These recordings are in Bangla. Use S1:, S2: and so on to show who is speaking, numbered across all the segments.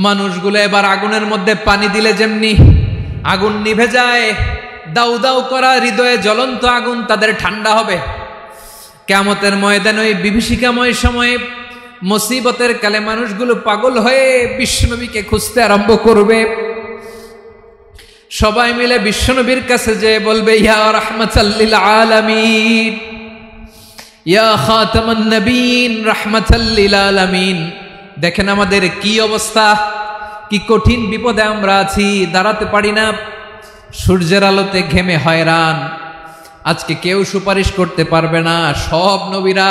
S1: মানুষগুলো এবার আগুনের মধ্যে পানি দিলে যেমনি আগুন নিভে যায়, দাউ দাউ করা হৃদয়ে জ্বলন্ত আগুন তাদের ঠান্ডা হবে। কিয়ামতের ময়দানে ওই বিভীষিকাময় সময়ে মুসিবতের কালে মানুষগুলো পাগল হয়ে বিশ্বনবীকে খুঁজতে আরম্ভ করবে। সবাই মিলে বিশ্বনবীর কাছে যেয়ে বলবে, ইয়া রাহমাতাল লিল আলামিন, ইয়া খাতামান নবীন, রাহমাতাল লিল আলামিন। দেখেন আমাদের কি অবস্থা, কি কঠিন বিপদে আমরা আছি, দাঁড়াতে পারি না, সূর্যের আলোতে ঘেমে হয়রান। আজকে কেউ সুপারিশ করতে পারবে না। সব নবীরা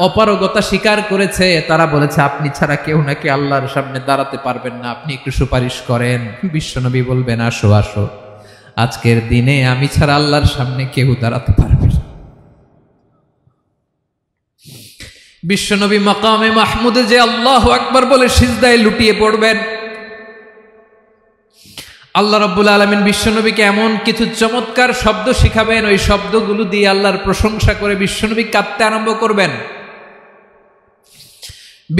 S1: অপারগতা স্বীকার করেছে, তারা বলেছে আপনি ছাড়া কেউ নাকি আল্লাহর সামনে দাঁড়াতে পারবেন না, আপনি একটু সুপারিশ করেন। বিশ্বনবী বলবেন, আসো আসো, আজকের দিনে আমি ছাড়া আল্লাহর সামনে কেউ দাঁড়াতে পারবে না। বিশ্বনবী মাকামে মাহমুদে যে আল্লাহু আকবার বলে সিজদায় লুটিয়ে পড়বেন। আল্লাহ রাব্বুল আলামিন বিশ্বনবীকে এমন কিছু চমৎকার শব্দ শিখাবেন, ওই শব্দগুলো দিয়ে আল্লাহর প্রশংসা করে বিশ্বনবী কাঁদতে আরম্ভ করবেন।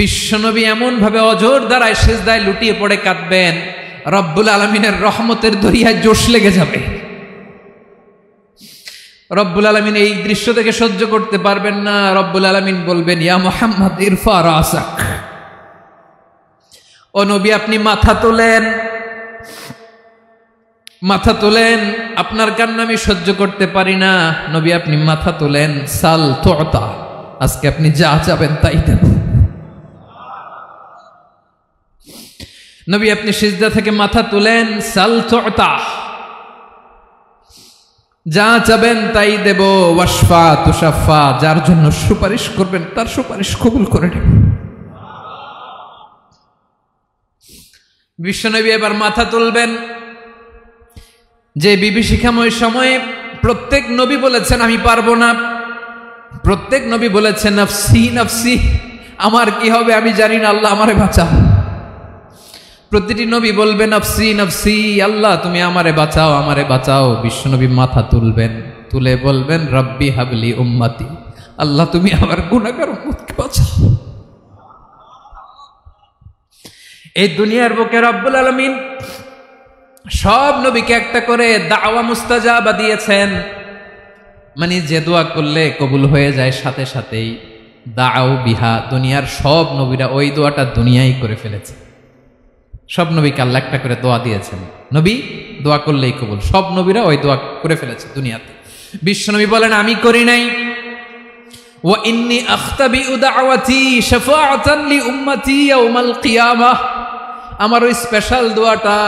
S1: বিশ্বনবী এমন ভাবে অজর দ্বারায় সিজদায় লুটিয়ে পড়ে কাঁদবেন, রব্বুল আলামিনের রহমতের দরিয়ায় জোশ লেগে যাবে। রব্বুল আলামিন এই দৃশ্য থেকে সহ্য করতে পারবেন না। রব্বুল আলামিন বলবেন, ইয়া মুহাম্মদ ইরফা রাসাক, ও নবী আপনি মাথা তোলেন, মাথা তোলেন, আপনার কান্না আমি সহ্য করতে পারি না। নবী আপনি মাথা তোলেন, সাল তুতা, আজকে আপনি যা চাবেন তাই দেব। নবী আপনি সিজদা থেকে মাথা তুলেন, সাল তুতা, যা চাবেন তাই দেব। ওয়াশফা তুশাফা, যার জন্য সুপারিশ করবেন তার সুপারিশ কবুল করে নেব। বিশ্বনবী এবার মাথা তুলবেন। যে বিভীষিকাময় সময়ে প্রত্যেক নবী বলেছেন আমি পারবো না, প্রত্যেক নবী বলেছেন নফসি নফসি, আমার কি হবে আমি জানি না, আল্লাহ আমারে বাঁচাও। প্রতিটি নবী বলবেন নফসি নফসি, আল্লাহ তুমি আমারে বাঁচাও, আমারে বাঁচাও। বিশ্বনবী মাথা তুলবেন, তুলে বলবেন রব্বি হাবলি উম্মতি, আল্লাহ তুমি আমার গুনাহগার উম্মতকে বাঁচাও। এই দুনিয়ার বুকে রব্বুল আলামিন সব নবীকে একটা করে দাওয়া মুস্তাজাবা দিয়েছেন, মানে যে দোয়া করলে কবুল হয়ে যায় সাথে সাথেই। দাও বিহা, দুনিয়ার সব নবীরা ওই দোয়াটা দুনিয়ায় করে ফেলেছে। সব নবীকে আল্লাহ একটা করে দোয়া দিয়েছেন, নবী দোয়া করলেই কবুল। সব নবীরা ওই দোয়া করে ফেলেছে দুনিয়াতে। বিশ্বনবী বলেন আমি করি নাই। ওয়া ইন্নী আখতাবিউ দাওয়াতি শাফাআতান লি উম্মতি ইয়াউমাল কিয়ামাহ, আমার ওই স্পেশাল দোয়াটা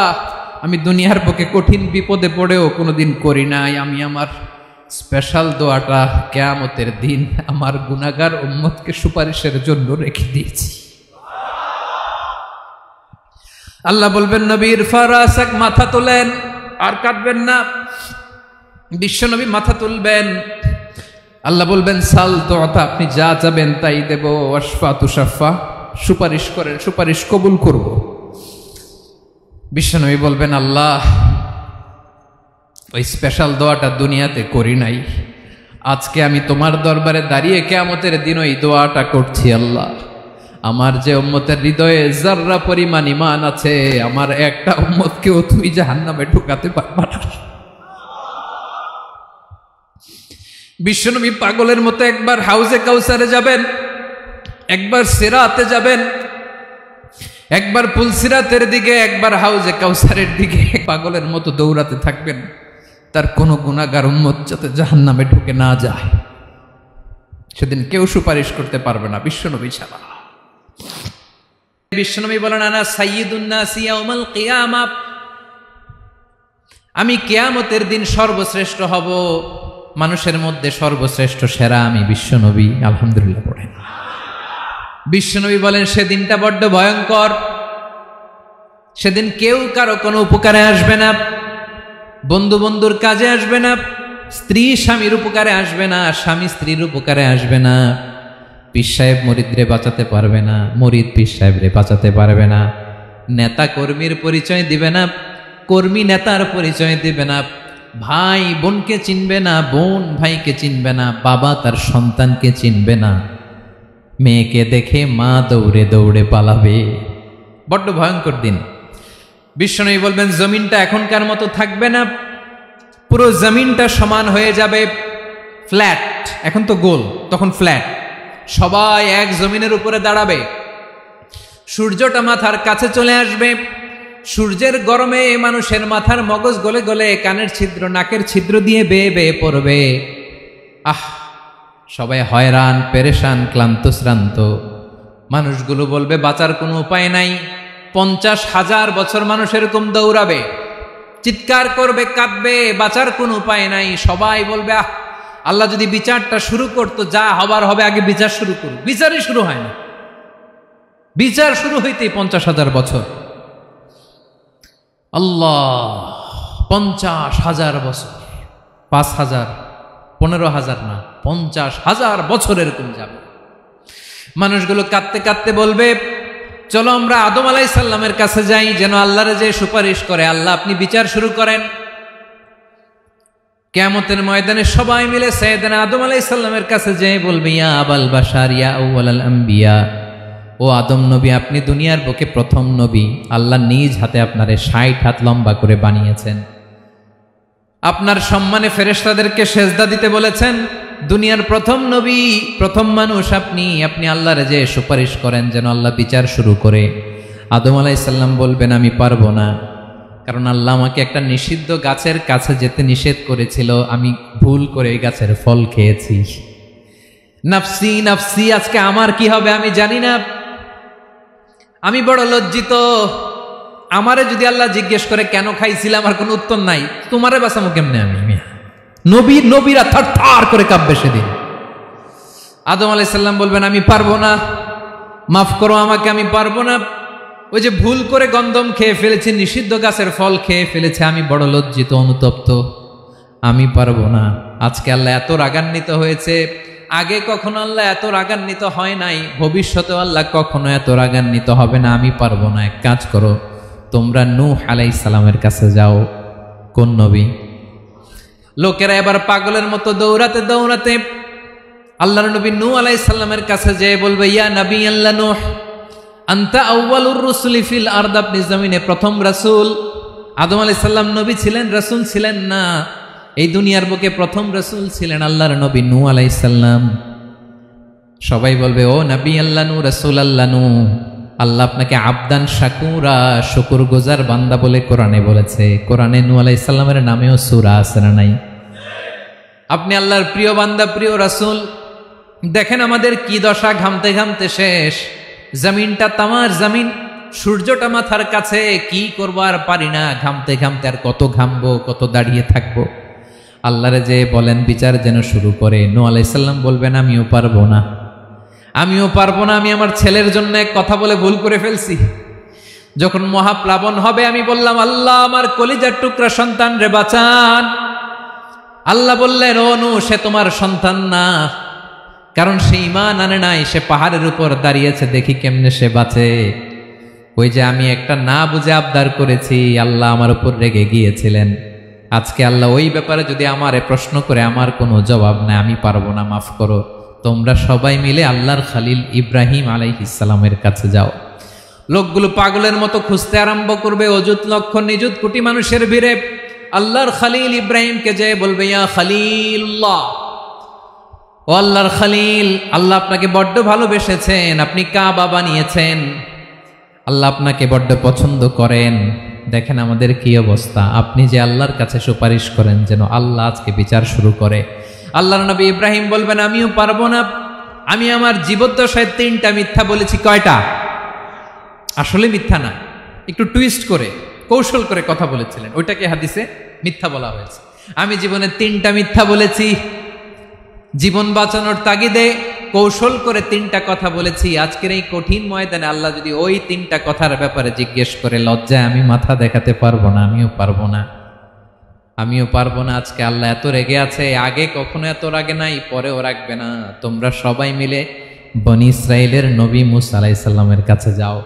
S1: আমি দুনিয়ার বুকে কঠিন বিপদে পড়েও কোনোদিন করি নাই। আমি আমার স্পেশাল দোয়াটা কিয়ামতের দিন আমার গুনাহগার উম্মতকে সুপারিশের জন্য রেখে দিয়েছি। আল্লাহ বলবেন নবী ইরফা রাসাক, মাথা তোলেন, আর কাঁদবেন না। বিশ্বনবী মাথা তুলবেন, আল্লাহ বলবেন সাল তুতা, আপনি যা চাবেন তাই দেব। ওয়াশফা তুশাফা, সুপারিশ করেন, সুপারিশ কবুল করব। বিশ্বনবী বলবেন আল্লাহ ওই স্পেশাল দোয়াটা দুনিয়াতে করি নাই, আজকে আমি তোমার দরবারে দাঁড়িয়ে কিয়ামতের দিন ওই দোয়াটা করছি। আল্লাহ আমার যে উম্মতের হৃদয়ে যাররা পরিমাণ ঈমান আছে, আমার একটা উম্মতকেও তুমি জাহান্নামে ঢুকাতে পারবা না। বিশ্বনবী পাগলের মতো একবার হাউজে কাউসারে যাবেন, একবার সিরাতে যাবেন, একবার পুলসিরাতের দিকে, একবার হাউজে কাউসারের দিকে, পাগলের মতো দৌড়াতে থাকবেন, তার কোনো গুনাহগার উম্মত যাতে জাহান্নামে ঢুকে না যায়। সেদিন কেউ সুপারিশ করতে পারবে না বিশ্বনবী ছাড়া। বিশ্বনবী বলেন আনা সাইয়্যিদুন নাসি ইয়াউমাল কিয়ামাহ, আমি কিয়ামতের দিন সর্বশ্রেষ্ঠ হব, মানুষের মধ্যে সর্বশ্রেষ্ঠ সেরা আমি বিশ্বনবী। আলহামদুলিল্লাহ পড়েন। বিশ্বনবী বলেন সেদিনটা বড্ড ভয়ঙ্কর, সেদিন কেউ কারো কোনো উপকারে আসবে না, বন্ধু বন্ধুর কাজে আসবে না, স্ত্রী স্বামীর উপকারে আসবে না, স্বামী স্ত্রীর উপকারে আসবে না, পীর সাহেব মুরিদরে বাঁচাতে পারবে না, মুরিদ পীর সাহেবরে বাঁচাতে পারবে না, নেতা কর্মীর পরিচয় দিবে না, কর্মী নেতার পরিচয় দিবে না, ভাই বোনকে চিনবে না, বোন ভাইকে চিনবে না, বাবা তার সন্তানকে চিনবে না, মেয়েকে দেখে মা দৌড়ে দৌড়ে পালাবে, বড্ড ভয়ঙ্কর দিন। বিশ্বনবী বলবেন জমিনটা এখনকার মতো থাকবে না, পুরো জমিনটা সমান হয়ে যাবে, ফ্ল্যাট। এখন তো গোল, তখন ফ্ল্যাট। সবাই এক জমিনের উপরে দাঁড়াবে, সূর্যটা মাথার কাছে চলে আসবে, সূর্যের গরমে মানুষের মাথার মগজ গলে গলে কানের ছিদ্র নাকের ছিদ্র দিয়ে বেয়ে বেয়ে পড়বে। সবাই হয়রান, পেরেশান, ক্লান্ত শ্রান্ত। মানুষগুলো বলবে বাঁচার কোনো উপায় নাই। 50,000 বছর মানুষ এরকম দৌড়াবে, চিৎকার করবে, কাঁদবে, বাঁচার কোনো উপায় নাই। সবাই বলবে আল্লাহ যদি বিচারটা শুরু করতো, যা হবার হবে, আগে বিচার শুরু করুক। বিচারই শুরু হয় না, বিচার শুরু হইতেই 50,000 বছর। আল্লাহ, 50,000 বছর, 5,000, 15,000 না, 50,000 বছর এরকম যাবে। মানুষগুলো কাঁদতে কাঁদতে বলবে চলো আমরা আদম আলাইহিস সালামের কাছে যাই, যেন আল্লাহরে যে সুপারিশ করে, আল্লাহ আপনি বিচার শুরু করেন। কিয়ামতের ময়দানে সবাই মিলে সাইয়েদনা আদম আলাইহিস সালামের কাছে যেয়ে বলবে ইয়া আবাল বাশার ইয়া আউয়ালাল আম্বিয়া, ও আদম নবী, আপনি দুনিয়ার বুকে প্রথম নবী। আল্লাহ নিজ হাতে আপনারে 60 হাত লম্বা করে বানিয়েছেন, আপনার সম্মানে ফেরেশতাদেরকে সেজদা দিতে বলেছেন। দুনিয়ার প্রথম নবী, প্রথম মানুষ আপনি। আপনি আল্লাহরে যে সুপারিশ করেন যেন আল্লাহ বিচার শুরু করে। আদম আলাইহিস সালাম বলবেন আমি পারবো না, কারণ আল্লাহ আমাকে একটা নিষিদ্ধ গাছের কাছে যেতে নিষেধ করেছিল, আমি ভুল করে এই গাছের ফল খেয়েছি। নাফসি নাফসি, আজকে আমার কি হবে আমি জানি না, আমি বড় লজ্জিত। আমারে যদি আল্লাহ জিজ্ঞেস করে কেন খাইছিলাম, আমার কোনো উত্তর নাই। তোমারে বাঁচামো কেমনে আমি? নবীরা থার থার করে কাঁপবে সেদিন। আদম আলাইহিস সালাম বলবেন আমি পারবো না, মাফ করো আমাকে, আমি পারবো না। ওই যে ভুল করে গন্ধম খেয়ে ফেলেছি, নিষিদ্ধ গাছের ফল খেয়ে ফেলেছে, আমি বড় লজ্জিত, অনুতপ্ত, আমি পারবো না। আজকে আল্লাহ এত রাগান্বিত হয়েছে, আগে কখনো আল্লাহ এত রাগান্বিত হয় নাই, ভবিষ্যতেও আল্লাহ কখনো এত রাগান্বিত হবে না। আমি পারবো না। এক কাজ করো, তোমরা নূহ আলাইহিস সালামের কাছে যাও। কোন নবী? লোকেরা এবার পাগলের মতো দৌড়াতে দৌড়াতে আল্লাহর নবী নূহ আলাইহিস সালামের কাছে যেয়ে বলবে ইয়া নবী আল্লাহ নূহ, আনতা আউয়ালুর রুসুলি ফিল আরদ, আপনি জমিনে প্রথম রাসূল। আদম আলাইহিস সালাম নবী ছিলেন, রাসূল ছিলেন না। এই দুনিয়ার বুকে প্রথম রাসূল ছিলেন আল্লাহর নবী নূহ আলাইহিস সালাম। সবাই বলবে ও নবী আল্লাহ নূহ, রাসূল আল্লাহ নূহ, আল্লাহ আপনাকে আবদান শাকুরা, শুকরগুজার বান্দা বলে কোরআনে বলেছে। কোরআনে নূহ আলাইহিস সালামের নামেও সূরা আছে না নাই? আপনি আল্লাহর প্রিয় বান্দা, প্রিয় রাসূল। দেখেন আমাদের কি দশা, ঘামতে ঘামতে শেষ। জমিনটা তামার জমিন, সূর্যটা মাথার কাছে, কি করবো আর পারি না, ঘামতে ঘামতে আর কত ঘামবো, কত দাঁড়িয়ে থাকবো। আল্লাহরে যে বলেন বিচার যেন শুরু করে। নূহ আলাইহিস সালাম বলবেন আমিও পারবো না, আমিও পারবো না। আমি আমার ছেলের জন্য এক কথা বলে ভুল করে ফেলছি। যখন মহাপ্লাবন হবে আমি বললাম আল্লাহ আমার কলিজার টুকরা সন্তান রে বাঁচান। আল্লাহ বললেন ও নূহ, সে তোমার সন্তান না, কারণ সে ঈমান আনে নাই, সে পাহাড়ের উপর দাঁড়িয়েছে, দেখি কেমনে সে বাঁচে। ওই যে আমি একটা না বুঝে আবদার করেছি, আল্লাহ আমার উপর রেগে গিয়েছিলেন। আজকে আল্লাহ ওই ব্যাপারে যদি আমারে প্রশ্ন করে, আমার কোনো জবাব নাই, আমি পারবো না, মাফ করো। তোমরা সবাই মিলে আল্লাহর খালিল ইব্রাহিম আলাইহিস সালামের কাছে যাও। লোকগুলো পাগলের মতো খুঁজতে আরম্ভ করবে, অযুত লক্ষ নিযুত কোটি মানুষের ভিড়ে আল্লাহর খালিল ইব্রাহিমকে যে বলবে ইয়া খালিলুল্লাহ, ও আল্লাহর খালিল, আল্লাহ আপনাকে বড্ড ভালোবেসেছেন, আপনি কাবা বানিয়েছেন, আল্লাহ আপনাকে বড্ড পছন্দ করেন। দেখেন আমাদের কি অবস্থা। আপনি যে আল্লাহর কাছে সুপারিশ করেন যেন আল্লাহ আজকে বিচার শুরু করে। আল্লাহর নবী ইব্রাহিম বলবেন আমিও পারবো না, আমি আমার জীবদ্দশায় 3টা মিথ্যা বলেছি। কয়টা? আসলে মিথ্যা না, একটু টুইস্ট করে কৌশল করে কথা বলেছিলেন, ওইটাকে হাদিসে মিথ্যা বলা হয়েছে। আমি জীবনে 3টা মিথ্যা বলেছি, জীবন বাঁচানোর তাগিদে কৌশল করে 3টা কথা বলেছি। আজকের এই কঠিন ময়দানে আল্লাহ যদি ওই 3টা কথার ব্যাপারে জিজ্ঞেস করে, লজ্জায় আমি মাথা দেখাতে পারবো না, আমিও পারবো না, আমিও পারবো না। আজকে আল্লাহ এত রেগে আছে, আগে কখনো এত রাগে নাই, পরেও রাখবে না। তোমরা সবাই মিলে বনি ইসরাইলের নবী মূসা আলাইহিস সালামের কাছে যাও।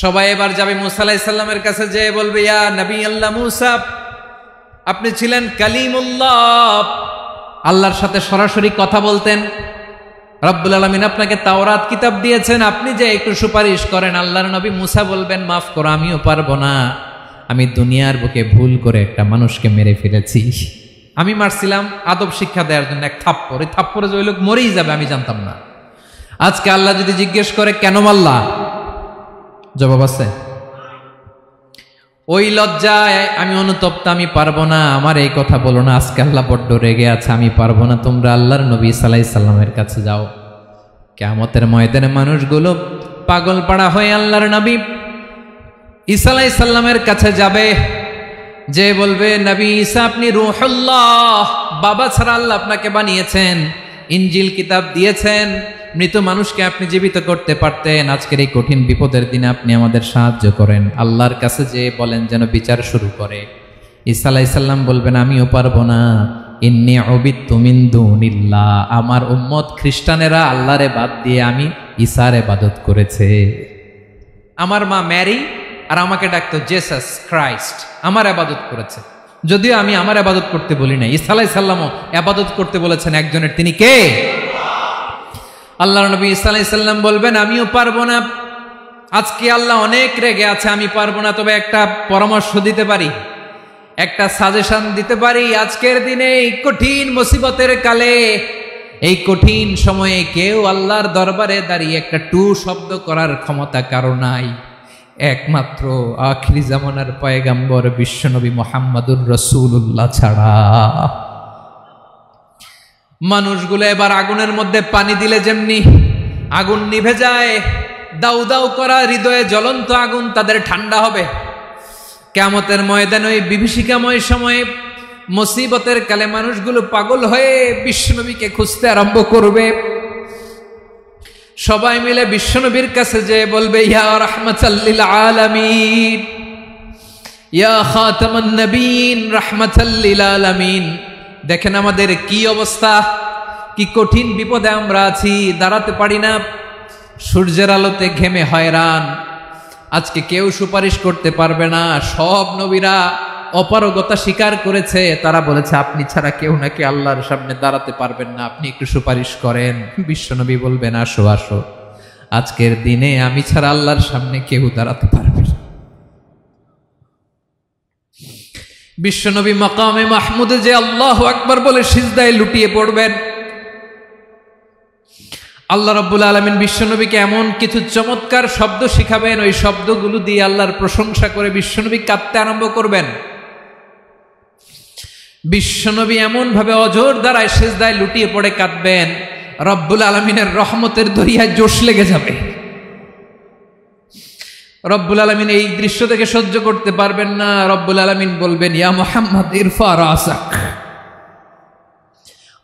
S1: সবাই এবার যাবে মূসা আলাইহিস সালামের কাছে, যেয়ে বলবে ইয়া নবী আল্লাহ মূসা, আপনি ছিলেন কালিমুল্লাহ, আল্লাহর সাথে সরাসরি কথা বলতেন। রব্বুল আলামিন আপনাকে তাওরাত কিতাব দিয়েছেন, আপনি যে একটু সুপারিশ করেন। আল্লাহর নবী মুসা বলবেন, মাফ করো, আমিও পারবো না, আমি দুনিয়ার বুকে ভুল করে একটা মানুষকে মেরে ফেলেছি। আমি মারছিলাম আদব শিক্ষা দেওয়ার জন্য এক থাপ্পড়, এই থাপ্পড়ে যে ওই লোক মরেই যাবে আমি জানতাম না। আজকে আল্লাহ যদি জিজ্ঞেস করে কেন মারলা, জবাব আছে? ওই লজ্জায় আমি অনুতপ্ত, আমি পারবো না, আমার এই কথা বলো না। আজকে আল্লাহ বড্ড রেগে আছে, আমি পারবো না, তোমরা আল্লাহর নবী ঈসা আলাইহিস সালামের কাছে যাও। কিয়ামতের ময়দানে মানুষগুলো পাগল পাড়া হয়ে আল্লাহর নবী ঈসা আলাইহিস সালামের কাছে যাবে, যে বলবে, নবী ঈসা আপনি রূহুল্লাহ, বাবা ছাড়া আল্লাহ আপনাকে বানিয়েছেন, ইনজিল কিতাব দিয়েছেন, মৃত মানুষকে আপনি জীবিত করতে পারতেন, আজকের এই কঠিন বিপদের দিনে আপনি আমাদের সাহায্য করেন। আল্লাহর কাছে যে বলেন যেন বিচার শুরু করে। ঈসা আলাইহিস সালাম বলবেন, আমিও পারবো না, ইন্নী উবিদতু মিন দুনিল্লাহ, আমার উম্মত খ্রিস্টানেরা আল্লাহরে বাদ দিয়ে আমি ঈসার ইবাদত করেছে। আমার মা ম্যারি আর আমাকে ডাকতো জেসাস ক্রাইস্ট, আমার ইবাদত করেছে, যদিও আমি আমার ইবাদত করতে বলি না। ঈসা আলাইহিস সালামও ইবাদত করতে বলেছেন একজনের, তিনি কে? আল্লাহর নবী ঈসা আলাইহিস সালাম বলবেন, আমিও পারবো না, আজকে আল্লাহ অনেক রেগে আছে, আমি পারবো না, তবে একটা পরামর্শ দিতে পারি, একটা সাজেশন দিতে পারি। আজকের দিনে এই কঠিন মুসিবতের কালে, এই কঠিন সময়ে কেউ আল্লাহর দরবারে দাঁড়িয়ে একটা টু শব্দ করার ক্ষমতা কারো নাই, একমাত্র আখিরি জামানার পয়গাম্বর বিশ্বনবী মুহাম্মদুর রাসূলুল্লাহ ছাড়া। মানুষগুলো এবার আগুনের মধ্যে পানি দিলে যেমনি আগুন নিভে যায়, দাউ দাউ করা হৃদয়ে জ্বলন্ত আগুন তাদের ঠান্ডা হবে। কিয়ামতের ময়দানে ওই বিভীষিকাময় সময়ে মুসিবতের কালে মানুষগুলো পাগল হয়ে বিশ্বনবীকে খুঁজতে আরম্ভ করবে। সবাই মিলে বিশ্বনবীর কাছে যে বলবে, ইয়া রাহমাতাল লিল আলামিন, ইয়া খাতামান নবীন, রাহমাতাল লিল আলামিন, দেখেন আমাদের কি অবস্থা, কি কঠিন বিপদে আমরা আছি, দাঁড়াতে পারি না, সূর্যের আলোতে ঘেমে হয়রান, আজকে কেউ সুপারিশ করতে পারবে না। সব নবীরা অপারগতা স্বীকার করেছে, তারা বলেছে আপনি ছাড়া কেউ নাকি আল্লাহর সামনে দাঁড়াতে পারবেন না, আপনি একটু সুপারিশ করেন। বিশ্বনবী বলবেন, আসো আসো, আজকের দিনে আমি ছাড়া আল্লাহর সামনে কেউ দাঁড়াতে পারবে না। বিশ্বনবী মাকামে মাহমুদে যে আল্লাহু আকবার বলে সিজদায় লুটিয়ে পড়বেন। আল্লাহ রাব্বুল আলামিন বিশ্বনবীকে এমন কিছু চমৎকার শব্দ শিখাবেন, ওই শব্দগুলো দিয়ে আল্লাহর প্রশংসা করে বিশ্বনবী কাঁদতে আরম্ভ করবেন। বিশ্বনবী এমন ভাবে অজর দ্বারায় সিজদায় লুটিয়ে পড়ে কাঁদবেন, রব্বুল আলামিনের রহমতের দরিয়ায় জোশ লেগে যাবে। রব্বুল আলামিন এই দৃশ্য থেকে সহ্য করতে পারবেন না। রব্বুল আলামিন বলবেন, ইয়া মুহাম্মদ ইরফা রাসাক,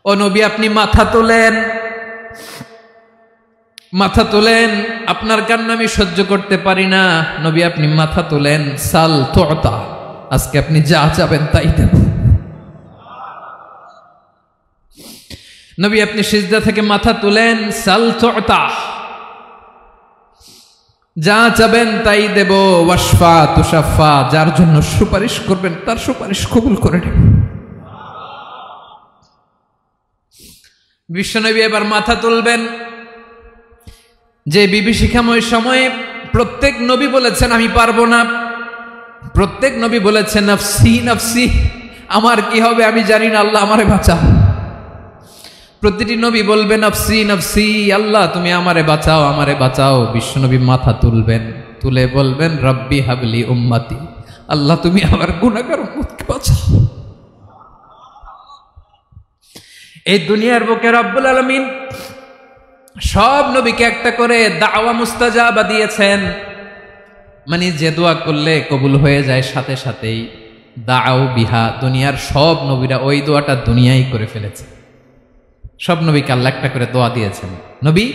S1: ও নবী আপনি মাথা তোলেন, মাথা তোলেন, আপনার কান্না আমি সহ্য করতে পারি না। নবী আপনি মাথা তোলেন, সাল তুতা, আজকে আপনি যা চাবেন তাই দেব। নবী আপনি সিজদা থেকে মাথা তুলেন, সাল তুতা, যা চাবেন তাই দেব। ওয়াশফা তুশাফা, যার জন্য সুপারিশ করবেন তার সুপারিশ কবুল করে নেব। বিশ্বনবী এবার মাথা তুলবেন। যে বিভীষিকাময় সময়ে প্রত্যেক নবী বলেছেন আমি পারবো না, প্রত্যেক নবী বলেছেন নফসি নফসি, আমার কি হবে আমি জানি না, আল্লাহ আমারে বাঁচাও। প্রতিটি নবী বলবেন নফসি নফসি, আল্লাহ তুমি আমারে বাঁচাও, আমারে বাঁচাও। বিশ্বনবী মাথা তুলবেন, তুলে বলবেন রব্বি হাবলি উম্মতি, আল্লাহ তুমি আমার গুনাহগার উম্মতকে বাঁচাও। এই দুনিয়ার বুকে রব্বুল আলামিন সব নবীকে একটা করে দাওয়া মুস্তাজাবা দিয়েছেন, মানে যে দোয়া করলে কবুল হয়ে যায় সাথে সাথেই। দাও বিহা, দুনিয়ার সব নবীরা ওই দোয়াটা দুনিয়ায় করে ফেলেছে। সব নবীকে আল্লাহ একটা করে দোয়া দিয়েছেন, নবী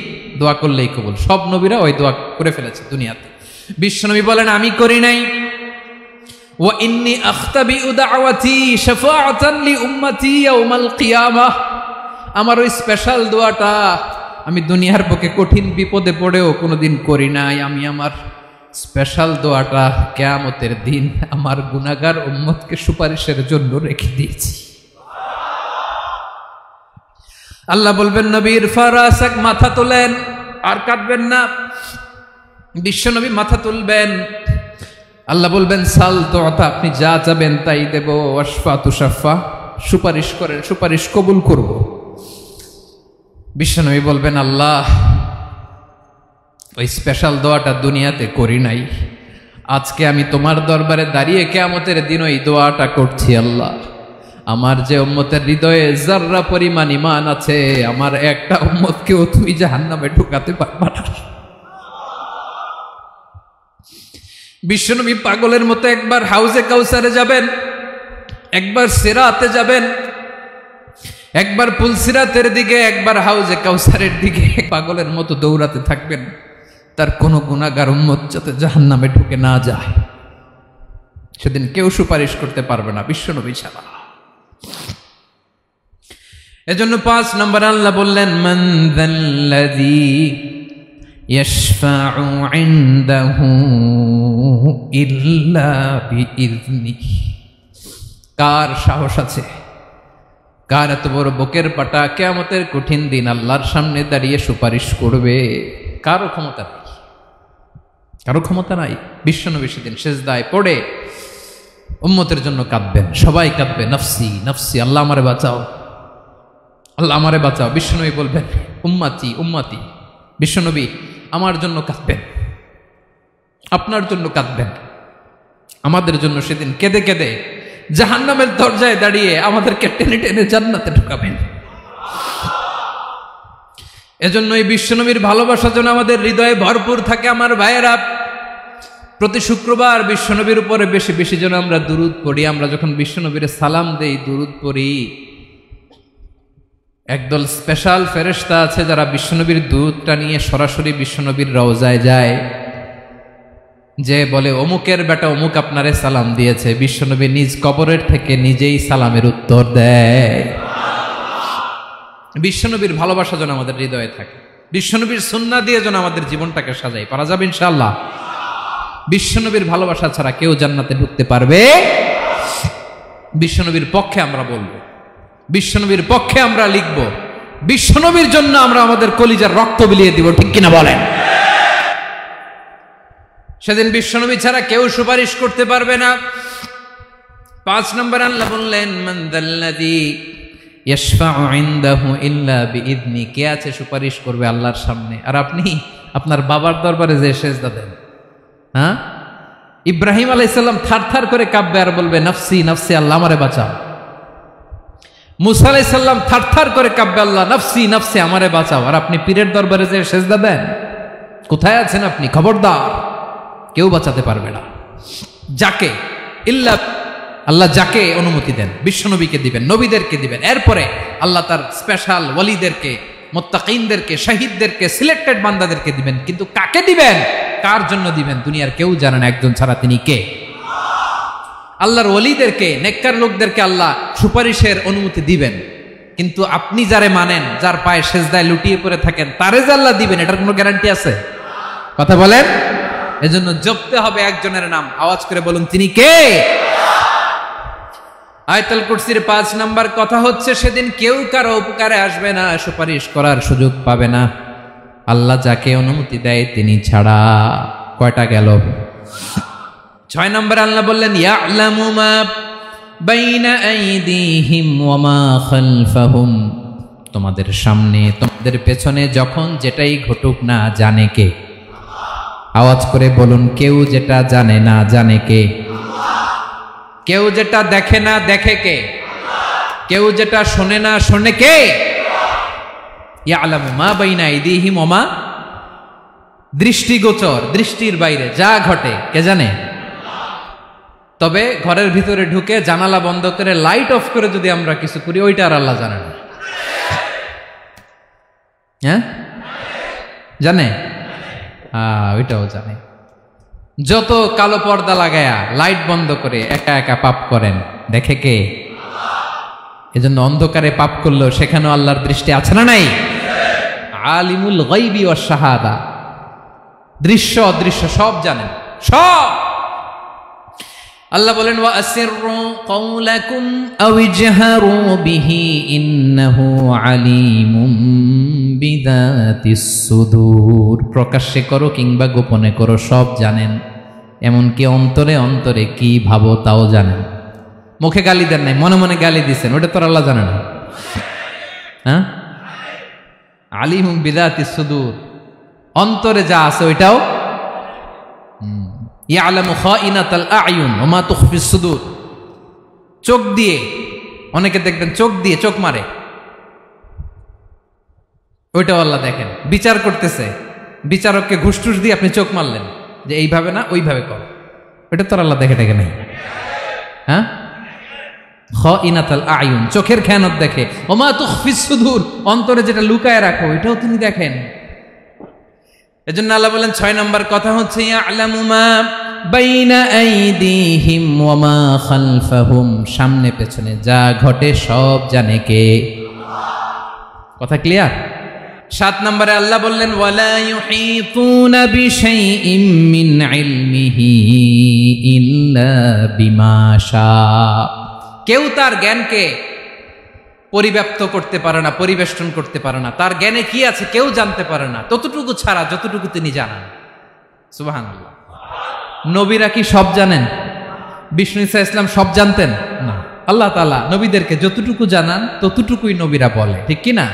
S1: দোয়া করলেই কবুল, সব নবীরা ওই দোয়া করে ফেলেছে দুনিয়াতে। বিশ্বনবী বলেন আমি করি নাই। ওয়া ইন্নী আখতাবিউ দাওয়াতি শাফাআতান লি উম্মতি ইয়াউমাল কিয়ামাহ, আমার ওই স্পেশাল দোয়াটা আমি দুনিয়ার বুকে কঠিন বিপদে পড়েও কোনোদিন করি নাই। আমি আমার স্পেশাল দোয়াটা কিয়ামতের দিন আমার গুনাহগার উম্মতকে সুপারিশের জন্য রেখে দিয়েছি। আল্লাহ বলবেন নবীর ফারাসাক, মাথা তোলেন, আর কাটবেন না। বিশ্ব নবী মাথা তুলবেন। আল্লাহ বলবেন সাল তো, আপনি যা চাবেন তাই দেব। ওয়াশফা তুশাফা, সুপারিশ করেন, সুপারিশ কবুল করব। বিশ্ব নবী বলবেন আল্লাহ, ওই স্পেশাল দোয়াটা দুনিয়াতে করি নাই, আজকে আমি তোমার দরবারে দাঁড়িয়ে কিয়ামতের দিন ওই দোয়াটা করছি। আল্লাহ, আমার যে উম্মতের হৃদয়ে যাররা পরিমাণ ঈমান আছে, আমার একটা উম্মতকেও তুই জাহান্নামে ঢুকাতে পারবা না। বিশ্বনবী পাগলের মতো একবার হাউজে কাউসারে যাবেন, একবার সিরাতে যাবেন, একবার পুলসিরাতের দিকে, একবার হাউজে কাউসারের দিকে পাগলের মতো দৌড়াতে থাকবেন। তার কোনো গুনাহগার উম্মত যাতে জাহান্নামে ঢুকে না যায়, সেদিন কেউ সুপারিশ করতে পারবে না বিশ্বনবী ছাড়া। এজন্য 5 নম্বর আল্লাহ বললেন মান যাল্লাযী ইয়াশফাউ ইনদাহু ইল্লা বিইযনিহি। কার সাহস আছে, কার এত বড় বুকের পাটা কিয়ামতের কঠিন দিন আল্লাহর সামনে দাঁড়িয়ে সুপারিশ করবে? কারো ক্ষমতা নেই, কারো ক্ষমতা নাই। বিশ্বনবী সেদিন সিজদায় পড়ে উম্মতের জন্য কাঁদবেন, সবাই কাঁদবে, নফসি নফসি, আল্লাহ আমারে বাঁচাও, আল্লাহ আমারে বাঁচাও। বিশ্বনবী বলবেন উম্মতি উম্মতি। বিশ্বনবী আমার জন্য কাঁদবেন, আপনার জন্য কাঁদবেন, আমাদের জন্য সেদিন কেঁদে কেঁদে জাহান্নামের দরজায় দাঁড়িয়ে আমাদেরকে টেনে টেনে জান্নাতে ঢুকাবেন। এজন্য এই বিশ্বনবীর ভালোবাসা যেন আমাদের হৃদয়ে ভরপুর থাকে। আমার ভাইয়েরা, প্রতি শুক্রবার বিশ্বনবীর উপরে বেশি বেশি যেন আমরা দুরূদ পড়ি। আমরা যখন বিশ্বনবীর সালাম দেই, দুরূদ পড়ি, একদল স্পেশাল ফেরেশতা আছে যারা বিশ্বনবীর দুরূদটা নিয়ে সরাসরি বিশ্বনবীর রওজায় যায়, যে বলে অমুকের বেটা অমুক আপনারে সালাম দিয়েছে। বিশ্বনবী নিজ কবরের থেকে নিজেই সালামের উত্তর দেয়। বিশ্বনবীর ভালোবাসা যেন আমাদের হৃদয়ে থাকে, বিশ্বনবীর সুন্নাহ দিয়ে যেন আমাদের জীবনটাকে সাজাই। পারা যাবে ইনশাআল্লাহ। বিশ্বনবীর ভালোবাসা ছাড়া কেউ জান্নাতে ঢুকতে পারবে? বিশ্বনবীর পক্ষে আমরা বলবো, বিশ্বনবীর পক্ষে আমরা লিখব, বিশ্বনবীর জন্য আমরা আমাদের কলিজার রক্ত বিলিয়ে দিব, ঠিক কিনা বলেন? সেদিন বিশ্বনবী ছাড়া কেউ সুপারিশ করতে পারবে না। 5 নম্বর আল্লাহ বললেন মান যাল্লাযী ইয়াশফাউ ইনদাহু ইল্লা বিইযনি। কে আছে সুপারিশ করবে আল্লাহর সামনে? আর আপনি আপনার বাবার দরবারে যে সেজদা দেন, হ্যাঁ, ইব্রাহিম আলাইহিস সালাম থারথার করে কাঁপবে আর বলবে নফসি নফসি, আল্লাহ আমারে বাঁচাও। মুসা আলাইহিস সালাম থারথার করে কাঁপবে, আল্লাহ নফসি নফসি, আমারে বাঁচাও। আর আপনি পীরের দরবারে যে সেজদা দেন, কোথায় আছেন আপনি? খবরদার, কেউ বাঁচাতে পারবে না। যাকে ইল্লা আল্লাহ যাকে অনুমতি দেন, বিশ্বনবীকে দিবেন, নবীদেরকে দিবেন, এরপরে আল্লাহ তার স্পেশাল ওয়ালিদেরকে, মুত্তাকিনদেরকে, শহীদদেরকে, সিলেক্টেড বান্দাদেরকে দিবেন। কিন্তু কাকে দিবেন, কার জন্য দিবেন, দুনিয়ার কেউ জানে না একজন ছাড়া, তিনি কে? আল্লাহর ওয়ালিদেরকে, নেককার লোকদেরকে আল্লাহ সুপারিশের অনুমতি দিবেন। কিন্তু আপনি যারে মানেন, যার পায়ে সেজদায় লুটিয়ে পড়ে থাকেন, তারে যে আল্লাহ দিবেন, এটার কোনো গ্যারান্টি আছে? কথা বলেন। এজন্য জপতে হবে একজনের নাম, আওয়াজ করে বলুন, তিনি কে? আয়াতুল কুরসির 5 নাম্বার কথা হচ্ছে সেদিন কেউ কারো উপকারে আসবে না, সুপারিশ করার সুযোগ পাবে না, আল্লাহ যাকে অনুমতি দেয় তিনি ছাড়া। কয়টা গেল? 6 নাম্বার আল্লাহ বললেন ইয়ালামু মা বাইনা আইদিহিম ওয়া মা খালফাহুম। তোমাদের সামনে, তোমাদের পেছনে যখন যেটাই ঘটুক না জানে কে? আওয়াজ করে বলুন, কেউ যেটা জানে না জানে কে? কেউ যেটা দেখে না দেখে কে? কেউ যেটা শোনে না শোনে কে? ইয়ালামু মা বাইনা আইদিহিম ওয়া মা, দৃষ্টিগোচর, দৃষ্টির বাইরে যা ঘটে কে জানে? তবে ঘরের ভিতরে ঢুকে জানালা বন্ধ করে লাইট অফ করে যদি আমরা কিছু করি, ওইটা আর আল্লাহ জানে না। হ্যাঁ, জানে? ওইটাও জানে। যত কালো পর্দা লাগায়া লাইট বন্ধ করে একা একা পাপ করেন, দেখে কে? এজন্য অন্ধকারে পাপ করলেও সেখানেও আল্লাহর দৃষ্টি আছে না নাই? আলিমুল গায়বি ওয়াশ শাহাদা, দৃশ্য অদৃশ্য সব জানেন, সব। আল্লাহ বলেন ওয়া আসিররু কাওলাকুম আও ইজহারু বিহি ইন্নাহু আলিমুম বিযাতিস সুদূর। প্রকাশ্যে করো কিংবা গোপনে করো, সব জানেন, এমনকি অন্তরে অন্তরে কি ভাবো তাও জানেন। মুখে গালি দেন নাই, মনে মনে গালি দিচ্ছেন, ওটা তো আল্লাহ জানে না? হ্যাঁ, আলিমুম বিযাতিস সুদূর, অন্তরে যা আছে ওইটাও ইয়ালামু খাইনাতাল আয়ুন ওয়া মা তুখফিস সুদূর। চোখ দিয়ে, অনেকে দেখবেন চোখ দিয়ে চোখ মারে, ওইটাও আল্লাহ দেখেন। বিচার করতেছে, বিচারককে ঘুষ টুস দিয়ে আপনি চোখ মারলেন যে এইভাবে না ওইভাবে কর, ওইটা তো আল্লাহ দেখে দেখে নাই? হ্যাঁ, খাইনাতাল আয়ুন, চোখের খেয়ানত দেখে। ওয়া মা তুখফিস সুদূর, অন্তরে যেটা লুকায় রাখো ওইটাও তিনি দেখেন। এজন্য আল্লাহ বলেন 6 নম্বর কথা হচ্ছে ইয়ালামু মা বাইনা আইদিহিম ওয়া মা খালফাহুম, সামনে পেছনে যা ঘটে সব জানে কে? কথা ক্লিয়ার? 7 নম্বরে আল্লাহ বললেন ওয়ালা ইউহিতুনা বিশাইইম মিন ইলমিহি ইল্লা বিমা শা। কেউ তার জ্ঞানকে পরিব্যাপ্ত করতে পারে না, পরিবেষ্টন করতে পারে না। তার জ্ঞানে কি আছে কেউ জানতে পারে না, ততটুকু ছাড়া যতটুকু তিনি জানান। সুবহানাল্লাহ। নবীরা কি সব জানেন? বিষ্ণু ঈসা ইসলাম সব জানতেন না। আল্লাহ তাআলা নবীদেরকে যতটুকু জানান ততটুকুই নবীরা বলে, ঠিক কি না?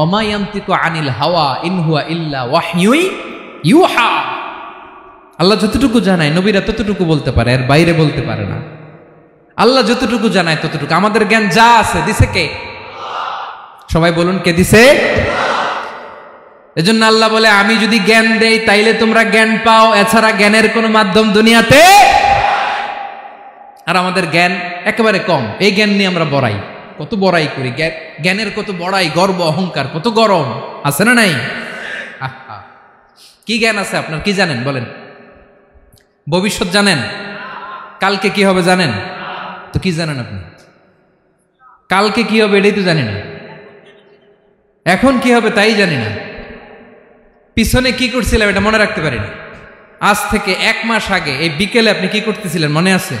S1: ওমা ইয়ানতিকু আনিল হাওয়া ইন হুয়া ইল্লা ওয়াহয়ুই ইউহা। আল্লাহ যতটুকু জানায় নবীরা ততটুকু বলতে পারে, এর বাইরে বলতে পারে না। আল্লাহ যতটুকু জানায় ততটুকু। আমাদের জ্ঞান যা আছে দিছে কে? সবাই বলুন, কে দিছে? এজন্য আল্লাহ বলে আমি যদি জ্ঞান দেই তাইলে তোমরা জ্ঞান পাও, এছাড়া জ্ঞানের কোনো মাধ্যম দুনিয়াতে। আর আমাদের জ্ঞান একেবারে কম, এই জ্ঞান নিয়ে আমরা বড়াই, কত বড়াই করি, জ্ঞানের কত বড়াই, গর্ব অহংকার, কত গরম আছে না নাই? কি জ্ঞান আছে আপনার? কি জানেন বলেন? ভবিষ্যৎ জানেন? কালকে কি হবে জানেন? তো কি জানেন আপনি? কালকে কি হবে এটাই তো জানি না, এখন কি হবে তাই জানি না, পিছনে কি করছিলাম এটা মনে রাখতে পারি না। আজ থেকে 1 মাস আগে এই বিকেলে আপনি কি করতেছিলেন মনে আছে?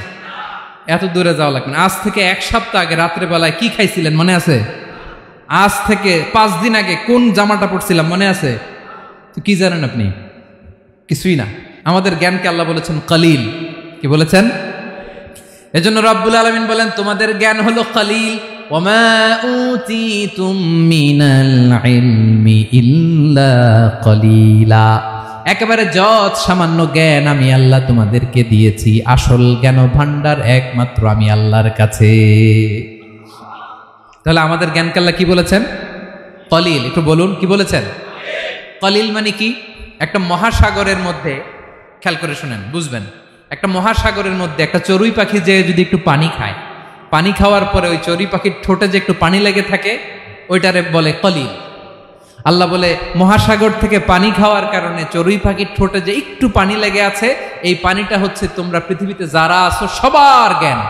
S1: এত দূরে যাওয়া লাগবে না। আজ থেকে 1 সপ্তাহ আগে রাত্রে বেলায় কি খাইছিলেন মনে আছে? আজ থেকে 5 দিন আগে কোন জামাটা পরছিলাম মনে আছে? তো কি জানেন আপনি? কিছুই না। আমাদের জ্ঞানকে আল্লাহ বলেছেন কলিল। কি বলেছেন? এজন্য রব্বুল আলামিন বলেন তোমাদের জ্ঞান হলো কলিল। ওয়ামা উতিতুম মিনাল ইলমি ইল্লা কলিলা। একেবারে যত সামান্য জ্ঞান আমি আল্লাহ তোমাদেরকে দিয়েছি, আসল জ্ঞান ভান্ডার একমাত্র আমি আল্লাহর কাছে। তাহলে আমাদের জ্ঞানকে আল্লাহ কি বলেছেন? কলিল। একটু বলুন কি বলেছেন? কলিল মানে কি? একটা মহাসাগরের মধ্যে, খেয়াল করে শুনেন বুঝবেন, একটা মহাসাগরের মধ্যে একটা চড়ুই পাখি যে যদি একটু পানি খায়, পানি খাওয়ার পরে ওই চড়ুই পাখির ঠোঁটে যে একটু পানি লেগে থাকে ওইটারে বলে কলিল। আল্লাহ বলে মহাসাগর থেকে পানি খাওয়ার কারণে চড়ুই পাখির ঠোঁটে যে একটু পানি লেগে আছে, এই পানিটা হচ্ছে তোমরা পৃথিবীতে যারা আছো সবার জ্ঞান,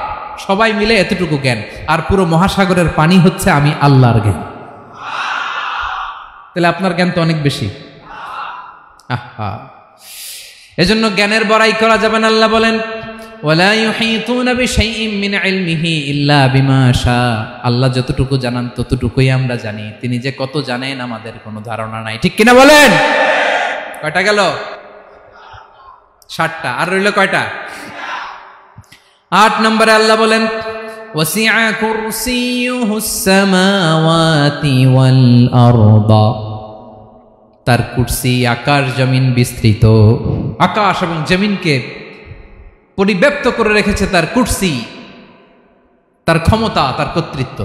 S1: সবাই মিলে এতটুকু জ্ঞান, আর পুরো মহাসাগরের পানি হচ্ছে আমি আল্লাহর জ্ঞান। তাহলে আপনার জ্ঞান তো অনেক বেশি। এজন্য জ্ঞানের বড়াই করা যাবে না। আল্লাহ বলেন ওয়ালা ইউহিতুনা বিশাইইম মিন ইলমিহি ইল্লা বিমা শা। আল্লাহ যতটুকু জানান ততটুকুই আমরা জানি, তিনি যে কত জানেন আমাদের কোনো ধারণা নাই, ঠিক কিনা বলেন? কয়টা গেল? 7টা। আর রইল কয়টা? 8 নম্বরে আল্লাহ বলেন ওয়াসিআ কুরসিয়ুহুস সামাওয়াতি ওয়াল আরদা। তার কুরসি আকাশ জমিন বিস্তৃত, আকাশ এবং জমিনকে পরিব্যাপ্ত করে রেখেছে তার কুরসি, তার ক্ষমতা, তার কর্তৃত্ব।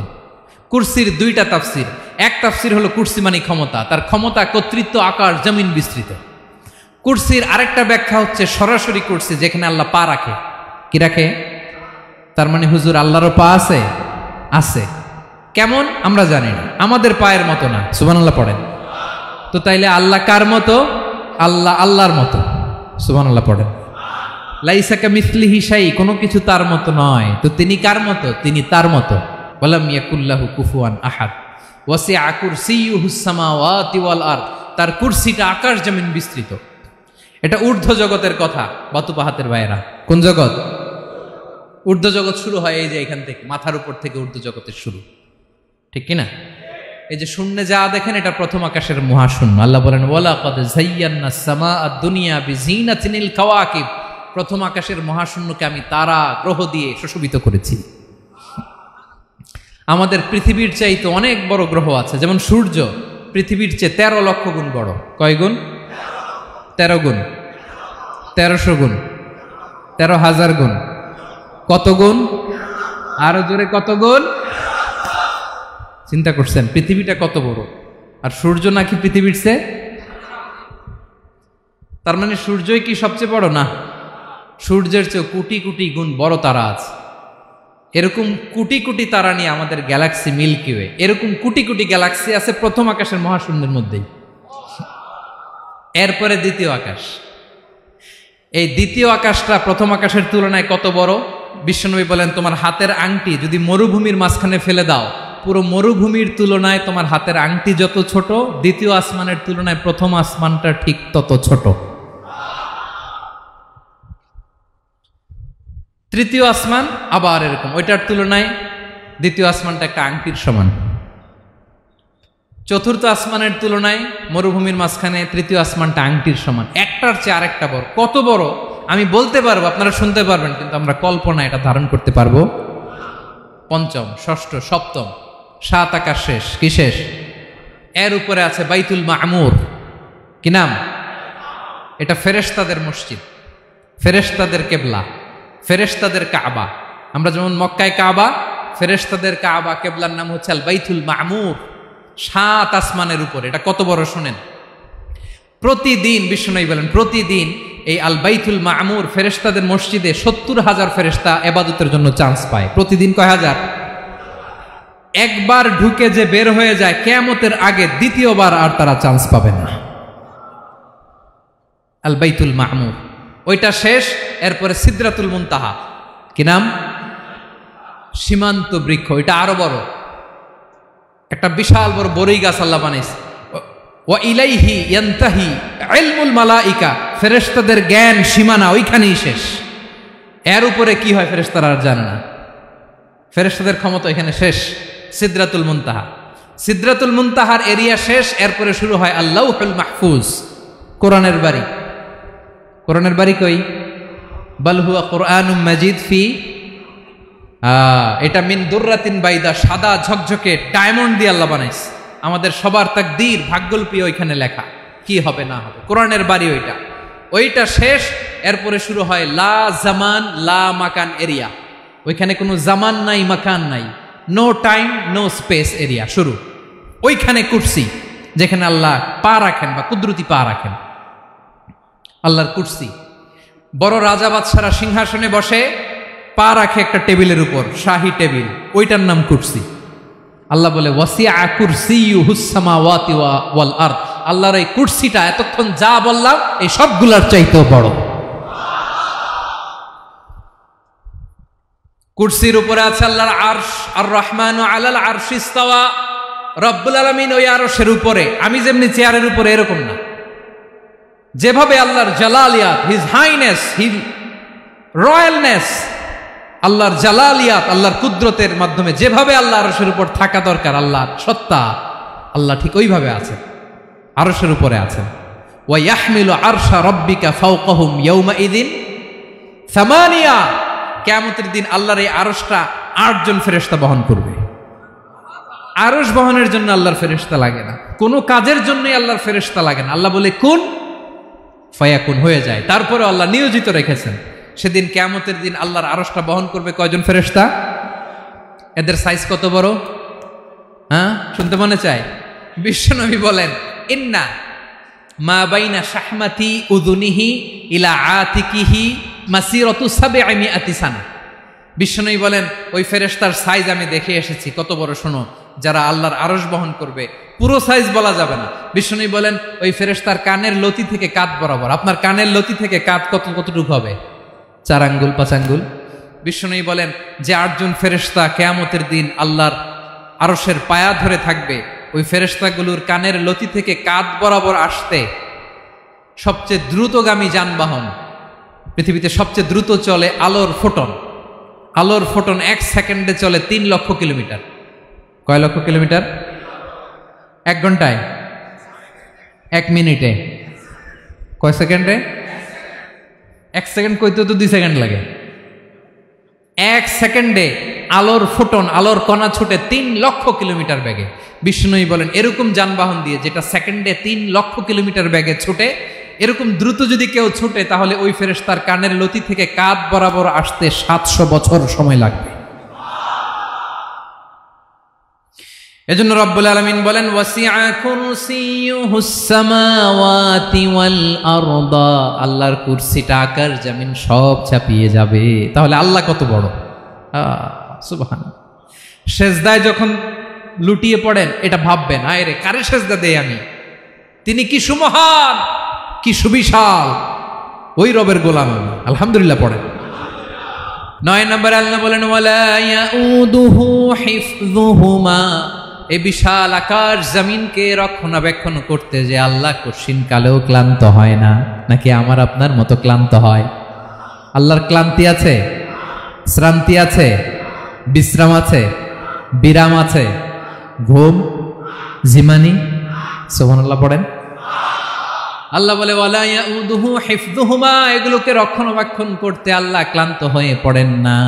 S1: কুরসির 2টা তাফসির। এক তাফসির হলো কুরসি মানে ক্ষমতা, তার ক্ষমতা, কর্তৃত্ব, আকাশ জমিন বিস্তৃত। কুরসির আরেকটা ব্যাখ্যা হচ্ছে সরাসরি কুরসি, যেখানে আল্লাহ পা রাখে। কি রাখে? তার মানে হুজুর আল্লাহরও পা আছে? আছে। কেমন আমরা জানি না, আমাদের পায়ের মতো না। সুবহানাল্লাহ পড়েন তো। তাইলে আল্লাহ কার মতো? আল্লাহ আল্লাহর মতো। সুবহানাল্লাহ পড়েন। লাইসা কামিসলিহি শাই, কোনো কিছু তার মতো নয়। তো তিনি কার মতো? তিনি তার মতো। ওয়ালাম ইয়াকুল্লাহু কুফুয়ান আহাদ। ওয়াসিআ কুরসিয়ুহুস সামাওয়াতি ওয়াল আরদ। তার কুরসিটা আকাশ জমিন বিস্তৃত। এটা ঊর্ধ্ব জগতের কথা। বাতুপাহাতের ভাইয়েরা, কোন জগৎ? ঊর্ধ্ব জগৎ শুরু হয় এই যে এখান থেকে, মাথার উপর থেকে ঊর্ধ্ব জগতের শুরু, ঠিক কিনা? এই যে শূন্যে যা দেখেন এটা প্রথম আকাশের মহাশূন্য। আল্লাহ বলেন ওয়ালাকাদ যায়্যানাস সামাআদ দুনিয়া বিজিনাতিল কাওয়াকিব, প্রথম আকাশের মহাশূন্যকে আমি তারা গ্রহ দিয়ে সুশোভিত করেছি। আমাদের পৃথিবীর চাইতে অনেক বড় গ্রহ আছে, যেমন সূর্য পৃথিবীর চেয়ে 13 লক্ষ গুণ বড়। কয় গুণ? 13 গুণ, 1300 গুণ, 13,000 গুণ। কত গুণ? আরো জোরে কত গুণ? চিন্তা করছেন পৃথিবীটা কত বড়, আর সূর্য নাকি পৃথিবীর চেয়ে? তার মানে সূর্যই কি সবচেয়ে বড়? না, সূর্যের চেয়ে কোটি কোটি গুণ বড় তারা আছে। এরকম কোটি কোটি তারা নিয়ে আমাদের গ্যালাক্সি মিল্কি ওয়ে, এরকম কোটি কোটি গ্যালাক্সি আছে প্রথম আকাশের মহাশূন্যের মধ্যেই। এরপরে দ্বিতীয় আকাশ। এই দ্বিতীয় আকাশটা প্রথম আকাশের তুলনায় কত বড়? বিশ্বনবী বলেন তোমার হাতের আংটি যদি মরুভূমির মাঝখানে ফেলে দাও, পুরো মরুভূমির তুলনায় তোমার হাতের আংটি যত ছোট, দ্বিতীয় আসমানের তুলনায় প্রথম আসমানটা ঠিক তত ছোট। তৃতীয় আসমান আবার এরকম, ওইটার তুলনায় দ্বিতীয় আসমানটা একটা আংটির সমান। চতুর্থ আসমানের তুলনায় মরুভূমির মাঝখানে তৃতীয় আসমানটা আংটির সমান। একটার চেয়ে আরেকটা বড়। কত বড় আমি বলতে পারবো, আপনারা শুনতে পারবেন, কিন্তু আমরা কল্পনা এটা ধারণ করতে পারবো? পঞ্চম, ষষ্ঠ, সপ্তম, 7 আকাশ শেষ। কি শেষ? এর উপরে আছে বাইতুল মামুর। কি নাম? এটা ফেরেশতাদের মসজিদ, ফেরেশতাদের কেবলা, ফেরেশতাদের কাবা। আমরা যেমন মক্কায় কাবা, ফেরেশতাদের কাবা কেবলার নাম হচ্ছে আল বাইতুল মামুর। 7 আসমানের উপরে। এটা কত বড় শুনেন। প্রতিদিন বিশ্বনবী বলেন প্রতিদিন এই আল বাইতুল মামুর ফেরেশতাদের মসজিদে 70,000 ফেরেশতা ইবাদতের জন্য চান্স পায়। প্রতিদিন কয় হাজার? একবার ঢুকে যে বের হয়ে যায় কিয়ামতের আগে দ্বিতীয়বার আর তারা চান্স পাবে না। আল বাইতুল মামুর ওইটা শেষ। এরপরে সিদরাতুল মুনতাহা। কি নাম? সীমান্ত বৃক্ষ। ওইটা আরো বড়, একটা বিশাল বড় বড়ই গাছ আল্লাহ বানাইছে। ওয়া ইলাইহি ইয়ানতাহি ইলমুল মালাইকা, ফেরেশতাদের জ্ঞান সীমানা ওইখানেই শেষ। এর উপরে কি হয় ফেরেশতারা আর জানে না। ফেরেশতাদের ক্ষমতা এখানে শেষ। সিদরাতুল মুনতাহা, সিদরাতুল মুনতাহার এরিয়া শেষ। এরপরে শুরু হয় আল্লাহুল মাহফুজ, কোরআনের বাড়ি। কোরআনের বাড়ি কই? বাল হুয়া কুরআনুম মাজিদ ফি, এটা মিন দুররাতিন বাইদা, সাদা ঝকঝকে ডায়মন্ড দিয়ে আল্লাহ বানাইছে। আমাদের সবার তাকদীর, ভাগ্যলিপি ওইখানে লেখা, কি হবে না হবে। কোরআনের বাড়ি ওইটা, ওইটা শেষ। এরপরে শুরু হয় লা জামান লা মাকান এরিয়া। ওইখানে কোনো জামান নাই, মাকান নাই, no time no space area শুরু। ওইখানে কুরসি, যেখানে আল্লাহ পা রাখেন বা কুদরতি পা রাখেন, আল্লাহর কুরসি। বড় রাজা বাদশারা সিংহাসনে বসে পা রাখে একটা টেবিলের উপর, শাহী টেবিল, ওইটার নাম কুরসি। আল্লাহ বলে ওয়াসিআ কুরসিয়ুহুস সামাওয়াতি ওয়াল আরদ, আল্লাহর এই কুরসিটা এতক্ষণ যা বললাম এই সবগুলার চাইতেও বড়। কুরসির উপরে আছে আল্লাহর আরশ। আর রহমানু আলাল আরশি ইস্তাওয়া, রব্বুল আলামিন ওই আরশের উপরে। আমি যেমনি চেয়ারের উপরে এরকম না, যেভাবে আল্লাহর জালালিয়াত, হিজ হাইনেস, হিজ রয়্যালনেস, আল্লাহর জালালিয়াত, আল্লাহর কুদরতের মাধ্যমে যেভাবে আল্লাহ আরশের উপর থাকা দরকার, আল্লাহর সত্তা, আল্লাহ ঠিক ওইভাবে আছেন, আরশের উপরে আছেন। ওয়া ইয়াহমিলু আরশা রাব্বিকা ফাওকাহুম ইয়াউমাইযিন সামানিয়া, কিয়ামতের দিন আল্লাহর এই আরশটা 8 জন ফেরেশতা বহন করবে। আরশ বহনের জন্য আল্লাহর ফেরেশতা লাগে না, কোনো কাজের জন্যই আল্লাহর ফেরেশতা লাগে না। আল্লাহ বলে কুন ফায়াকুন, হয়ে যায়। তারপরে আল্লাহ নিয়োজিত রেখেছেন। সেদিন কিয়ামতের দিন আল্লাহর আরশটা বহন করবে কয়জন ফেরেশতা? এদের সাইজ কত বড়? হ্যাঁ, শুনতে মনে চায়? বিশ্বনবী বলেন ইন্না মা বাইনা শাহমাতি উযুনিহি ইলা আতিকিহি মাসিরাতু 700 সানা। বিশ্বনবী বলেন ওই ফেরেশতার সাইজ আমি দেখে এসেছি। কত বড় শোনো, যারা আল্লাহর আরশ বহন করবে, পুরো সাইজ বলা যাবে না। বিশ্বনবী বলেন ওই ফেরেশতার কানের লতি থেকে কাঁধ বরাবর। আপনার কানের লতি থেকে কাঁধ কতটুকু হবে? 4 আঙ্গুল 5 আঙ্গুল। বিশ্বনবী বলেন যে 8 জন ফেরেশতা কিয়ামতের দিন আল্লাহর আরশের পায়া ধরে থাকবে, ওই ফেরেশতাগুলোর কানের লতি থেকে কাঁধ বরাবর আসতে সবচেয়ে দ্রুতগামী যানবাহন, পৃথিবীতে সবচেয়ে দ্রুত চলে আলোর ফোটন, আলোর ফোটন 1 সেকেন্ডে চলে 3 লক্ষ কিলোমিটার। কয় লক্ষ কিলোমিটার? 1 ঘন্টায়? 1 মিনিটে? কয় সেকেন্ডে? 1 সেকেন্ড কইতে তো 2 সেকেন্ড লাগে। 1 সেকেন্ডে আলোর ফোটন, আলোর কণা ছুটে 3 লক্ষ কিলোমিটার বেগে। বিষ্ণুই বলেন এরকম যানবাহন দিয়ে যেটা সেকেন্ডে 3 লক্ষ কিলোমিটার বেগে ছুটে, এরকম দ্রুত যদি কেউ ছুটে তাহলে ওই ফেরেশতার কানের লতি থেকে কাঁধ বরাবর আসতে 700 বছর সময় লাগবে। এজন্য রব্বুল আলামিন বলেন ওয়াসিআ কুরসিয়ুহুস সামাওয়াতি ওয়াল আরদা, আল্লাহর কুরসিটা আকাশ জমিন সব চাপিয়ে যাবে। তাহলে আল্লাহ কত বড়! সুবহানাল্লাহ। সেজদায় যখন লুটিয়ে পড়েন এটা ভাববেন, আয় রে কারে সেজদা দেই আমি, তিনি কি সুমহান, কি সুবিশাল, ওই রবের গোলাম আমি। আলহামদুলিল্লাহ পড়েন। 9 নম্বরে আল্লাহ বলেন ওয়ালা ইয়াউদুহু হিফযুহুমা, এই বিশাল আকাশ জমিনকে রক্ষণাবেক্ষণ করতে যে আল্লাহ কঠিন কালেও ক্লান্ত হয় না। নাকি আমার আপনার মতো ক্লান্ত হয়? আল্লাহর ক্লান্তি আছে, শ্রান্তি আছে, বিশ্রাম আছে, বিরাম আছে, ঘুম, জিমানি? সুবহানাল্লাহ পড়েন। আল্লাহ বলে ওয়ালা ইয়াউদুহু হিফযুহুমা, এগুলোকে রক্ষণাবেক্ষণ করতে আল্লাহ ক্লান্ত হয়ে পড়েন না।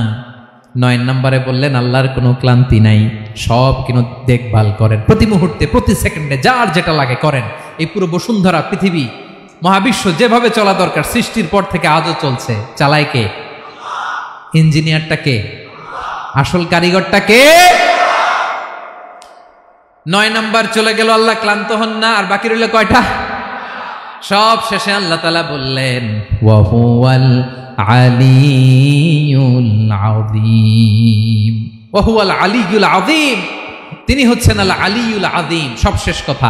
S1: 9 নম্বরে বললেন আল্লাহর কোনো ক্লান্তি নাই, সব কিন্তু দেখভাল করেন, প্রতি মুহূর্তে প্রতি সেকেন্ডে যার যেটা লাগে করেন। এই পুরো বসুন্ধরা, পৃথিবী, মহাবিশ্ব যেভাবে চলা দরকার সৃষ্টির পর থেকে আজও চলছে। চালায় কে? ইঞ্জিনিয়ারটা কে? আসল কারিগরটা কে? 9 নাম্বার চলে গেল, আল্লাহ ক্লান্ত হন না। আর বাকি রইল কয়টা? সব শেষে আল্লাহ তাআলা বললেন ওয়া হুয়াল আলিয়ুল আযীম, ওয়া হুয়াল আলিয়ুল আযীম, তিনি হচ্ছেন আল আলিয়ুল আযীম। সব শেষ কথা।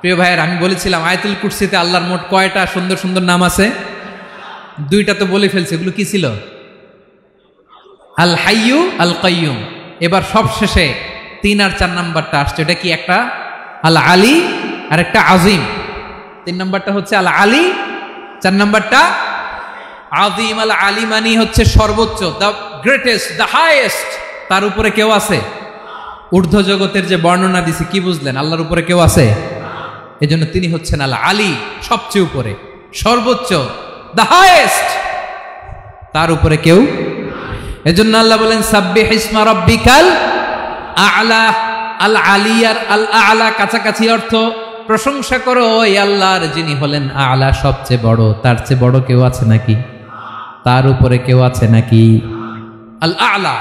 S1: প্রিয় ভাইয়ের, আমি বলেছিলাম আয়াতুল কুরসিতে আল্লাহর মোট কয়টা সুন্দর সুন্দর নাম আছে? 2টা তো বলে ফেলছে। এগুলো কি ছিল? আল হাইয়ু, আল কাইয়ুম। এবার সব শেষে 3 আর 4 নাম্বারটা আসছে। এটা কি? একটা আল আলী আর একটা আযীম। 3 নাম্বারটা হচ্ছে আল আলী, 4 নাম্বারটা আযীম। আল আলী মানে হচ্ছে সর্বোচ্চ, দ্য গ্রেটেস্ট, দ্য হাইয়েস্ট। তার উপরে কেউ আছে? ঊর্ধ্ব জগতের যে বর্ণনা দিছে, কি বুঝলেন? আল্লাহর উপরে কেউ আছে? এজন্য তিনি হচ্ছেন আল আলী, সবচেয়ে উপরে, সর্বোচ্চ, দ্য হাইয়েস্ট। তার উপরে কেউ। এজন্য আল্লাহ বলেন সাব্বিহ ইসমা রাব্বিকাল আ'লা। আল আলী আর আল আ'লা কাছাকাছি অর্থ। প্রশংসা করো ওই আল্লাহর যিনি হলেন আ'লা, সবচেয়ে বড়। তার চেয়ে বড় কেউ আছে নাকি? তার উপরে কেউ আছে নাকি? আল আ'লা।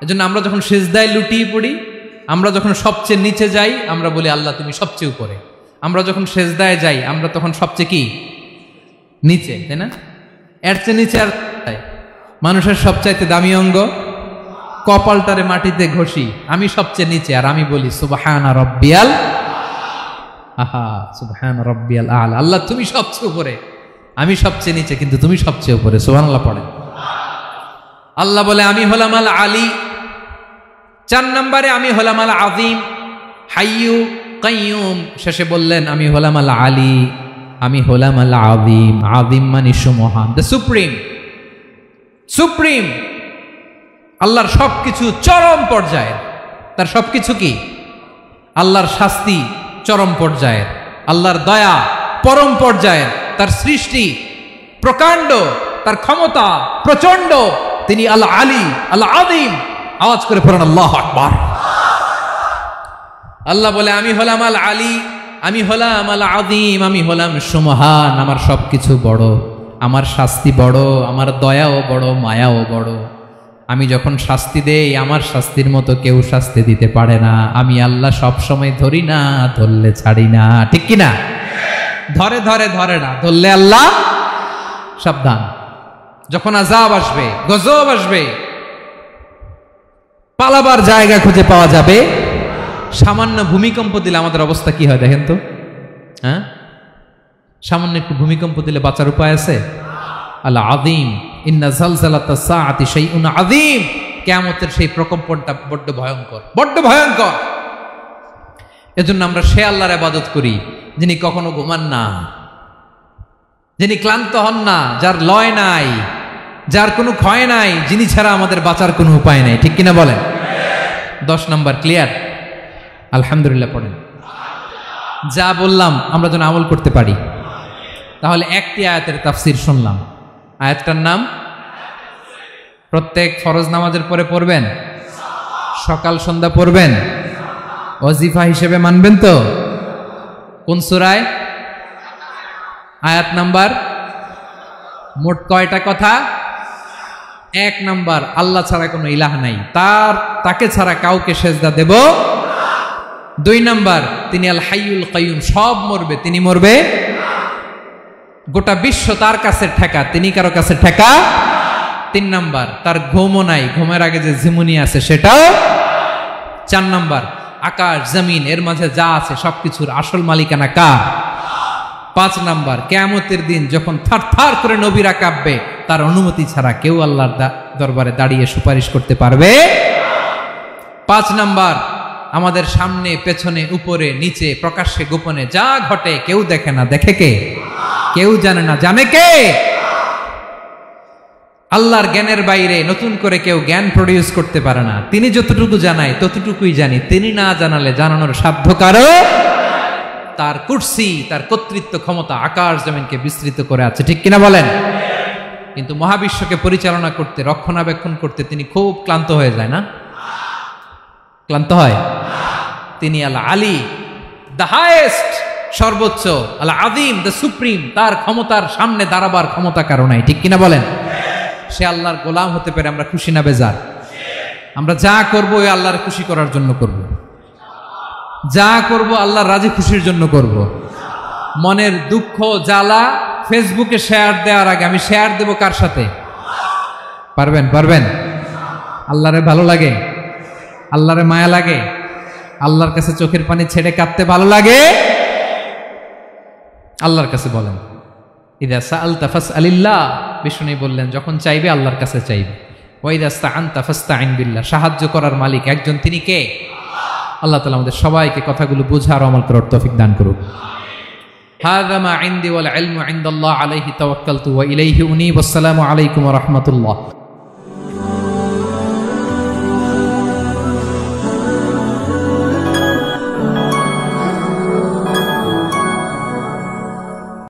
S1: এজন্য আমরা যখন সিজদায় লুটিয়ে পড়ি, আমরা যখন সবচেয়ে নিচে যাই, আমরা বলি আল্লাহ তুমি সবচেয়ে উপরে। আমরা যখন সিজদায় যাই, আমরা তখন সবচেয়ে কি? নিচে, তাই না? এর চেয়ে নিচে আর মানুষের সবচাইতে দামি অঙ্গ কপালটারে মাটিতে ঘষি, আমি সবচেয়ে নিচে, আর আমি বলি সুবহানা রাব্বিয়াল, আহা সুবহানা রাব্বিয়াল আ'লা। আল্লাহ তুমি সবচেয়ে উপরে, আমি সবচেয়ে নিচে, কিন্তু তুমি সবচেয়ে উপরে। সুবহানাল্লাহ পড়ে। আল্লাহ বলে আমি হলাম আল আলী। 4 নম্বরে আমি হলাম আল আযীম, হাইয়ু কাইয়ুম। শেষে বললেন আমি হলাম আল আলী, আমি হলাম আল আযীম। আযীম মানে সুমহান, দ্য সুপ্রিম। সুপ্রিম। আল্লাহর সবকিছু চরম পর্যায়ের। তার সবকিছু কি? আল্লাহর শাস্তি চরম পর্যায়ের, আল্লাহর দয়া পরম পর্যায়ের, তার সৃষ্টি প্রকাণ্ড, তার ক্ষমতা প্রচন্ড। তিনি আল আলী, আল আযীম। আওয়াজ করে পড়েন আল্লাহু আকবার। আল্লাহ বলে আমি হলাম আল আলী, আমি হলাম আল আযীম, আমি হলাম সুমহান। আমার সবকিছু বড়, আমার শাস্তি বড়, আমার দয়াও বড়, মায়াও বড়। আমি যখন শাস্তি দেই, আমার শাস্তির মতো কেউ শাস্তি দিতে পারে না। আমি আল্লাহ সব সময় ধরি না, ধরলে ছাড়ি না। ঠিক কি না? ধরে ধরে ধরে না, ধরলে আল্লাহ সাবধান। যখন আযাব আসবে, গজব আসবে, পালাবার জায়গা খুঁজে পাওয়া যাবে। সামান্য ভূমিকম্প দিলে আমাদের অবস্থা কি হয় দেখেন তো? হ্যাঁ, সামান্য একটু ভূমিকম্প দিলে বাঁচার উপায় আছে? আল আযীম, ইন্না যালজালাতাস সাআতি শাইউন আযীম। কিয়ামতের সেই প্রকম্পনটা বড্ড ভয়ঙ্কর, বড্ড ভয়ঙ্কর। এজন্য আমরা সে আল্লাহর ইবাদত করি যিনি কখনো ঘুমান না, যিনি ক্লান্ত হন না, যার লয় নাই, যার কোনো ক্ষয় নাই, যিনি ছাড়া আমাদের বাঁচার কোনো উপায় নাই, ঠিক কিনা বলেন? 10 নম্বর ক্লিয়ার? আলহামদুলিল্লাহ পড়েন। যা বললাম আমরা যেন আমল করতে পারি। তাহলে একটি আয়াতের তাফসির শুনলাম, আয়াতটার নাম প্রত্যেক ফরজ নামাজের পরে পড়বেন, সকাল সন্ধ্যা পড়বেন, ওয়াজিফা হিসেবে মানবেন তো? কোন সূরায়? আয়াত নাম্বার? মোট কয়টা কথা? 1 নাম্বার, আল্লাহ ছাড়া কোনো ইলাহ নাই, তাকে ছাড়া কাউকে সেজদা দেব। 2 নাম্বার, তিনি আল হাইয়ুল কাইয়ুম, সব মরবে, তিনি মরবে। গোটা বিশ্ব তার কাছে ঠেকা, তিনি কারো কাছে ঠেকা। 3 নাম্বার, তার ঘুমও নাই, ঘুমের আগে যে ঝিমুনি আছে সেটাও। 4 নাম্বার, আকাশ জমিন এর মাঝে যা আছে সবকিছুর আসল মালিকানা কার? 5 নাম্বার, কিয়ামতের দিন যখন থারথার করে নবীরা কাঁপবে, তার অনুমতি ছাড়া কেউ আল্লাহর দরবারে দাঁড়িয়ে সুপারিশ করতে পারবে। 5 নাম্বার, আমাদের সামনে পেছনে উপরে নিচে প্রকাশ্যে গোপনে যা ঘটে কেউ দেখে না, দেখে কে? কেউ জানে না, জানে কে? আল্লাহর জ্ঞানের বাইরে নতুন করে কেউ জ্ঞান প্রডিউস করতে পারে না। তিনি যতটুকু জানায় ততটুকুই জানি, তিনি না জানালে জানানোর সাধ্য কারো। তার কুরসি, তার কর্তৃত্ব ক্ষমতা আকাশ জমিনকে বিস্তৃত করে আছে, ঠিক কিনা বলেন? কিন্তু মহাবিশ্বকে পরিচালনা করতে, রক্ষণাবেক্ষণ করতে তিনি খুব ক্লান্ত হয়ে যায় না? ক্লান্ত হয়? তিনি আল আলী, দ্য হাইয়েস্ট, সর্বোচ্চ, আল আযীম, দ্য সুপ্রিম, তার ক্ষমতার সামনে দাঁড়াবার ক্ষমতা কারো নাই, ঠিক কিনা বলেন? সে আল্লাহর গোলাম হতে পেরে আমরা খুশি না বেজার? আমরা যা করবো ওই আল্লাহর খুশি করার জন্য করব, যা করব আল্লাহর রাজি খুশির জন্য করব। মনের দুঃখ জ্বালা ফেসবুকে শেয়ার দেওয়ার আগে আমি শেয়ার দেব কার সাথে? পারবেন? পারবেন? আল্লাহরে ভালো লাগে, আল্লাহরে মায়া লাগে, আল্লাহর কাছে চোখের পানি ছেড়ে কাঁদতে ভালো লাগে? আল্লাহর কাছে বলেন, ইদা সাআলতা ফাসআলিল্লাহ, বিষ্ণু বললেন যখন চাইবে আল্লাহর কাছে চাইবে। ওয়া ইদা ইসতাআনতা ফাসতাইন বিল্লাহ, সাহায্য করার মালিক একজন, তিনি কে? আল্লাহ তাআলা আমাদের সবাইকে কথাগুলো বোঝার আমল করার তৌফিক দান করুক। হাযা মা ইনদি ওয়াল ইলমু ইনদাল্লাহ আলাইহি তাওয়াক্কালতু ওয়া ইলাইহি উনীব। আসসালামু আলাইকুম ওয়া রাহমাতুল্লাহ।